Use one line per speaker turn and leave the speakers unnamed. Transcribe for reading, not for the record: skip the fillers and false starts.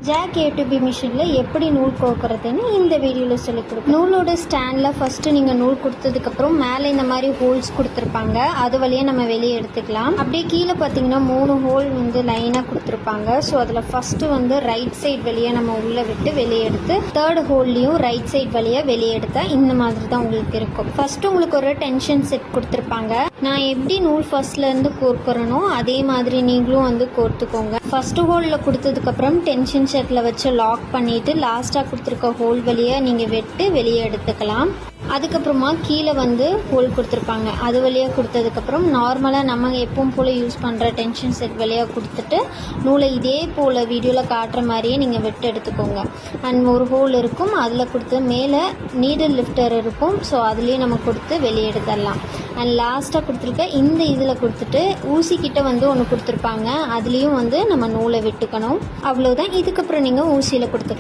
Jack ஏ2பி மிஷினில் எப்படி நூல் கோர்க்குறதுன்னு இந்த வீடியோவில் சொல்லிக் கொடுக்கும். நூலோட ஸ்டாண்டில் ஃபஸ்ட்டு நீங்கள் நூல் கொடுத்ததுக்கப்புறம் மேலே இந்த மாதிரி ஹோல்ஸ் கொடுத்துருப்பாங்க. அது வழியாக நம்ம வெளியே எடுத்துக்கலாம். அப்படியே கீழே பார்த்தீங்கன்னா 3 ஹோல் லைனாக கொடுத்துருப்பாங்க. ஸோ அதில் ஃபஸ்ட்டு ரைட் சைட் வழியாக நம்ம உள்ளே விட்டு வெளியே எடுத்து 3rd ஹோல்லையும் ரைட் சைட் வழியாக வெளியே எடுத்தால் இந்த மாதிரி தான் உங்களுக்கு இருக்கும். ஃபஸ்ட்டு உங்களுக்கு ஒரு டென்ஷன் செட் கொடுத்துருப்பாங்க. நான் எப்படி நூல் ஃபர்ஸ்ட்லேருந்து கோர்க்குறனோ அதே மாதிரி நீங்களும் கோர்த்துக்கோங்க. ஃபஸ்ட்டு ஹோலில் கொடுத்ததுக்கப்புறம் டென்ஷன் செட்டில் வச்சு லாக் பண்ணிவிட்டு லாஸ்ட்டாக கொடுத்துருக்க ஹோல் வழியாக நீங்கள் வெட்டு வெளியே எடுத்துக்கலாம். அதுக்கப்புறமா கீழே ஹோல் கொடுத்துருப்பாங்க. அது வழியாக கொடுத்ததுக்கப்புறம் நார்மலாக நம்ம எப்பவும் போல் யூஸ் பண்ணுற டென்ஷன் செட் வழியாக கொடுத்துட்டு நூலை இதே போல் வீடியோவில் காட்டுற மாதிரியே நீங்கள் வெட்டு எடுத்துக்கோங்க. அண்ட் ஒரு ஹோல் இருக்கும், அதில் கொடுத்து மேலே நீடில் லிஃப்டர் இருக்கும். ஸோ அதுலேயே நம்ம கொடுத்து வெளியே எடுத்துடலாம். அண்ட் லாஸ்ட்டாக கொடுத்துருக்க இந்த இதில் கொடுத்துட்டு ஊசிக்கிட்ட ஒன்று கொடுத்துருப்பாங்க. அதுலேயும் நம்ம நூலை விட்டுக்கணும். அவ்வளோதான். இதுக்கப்புறம் நீங்கள் ஊசியில் கொடுத்துக்கலாம்.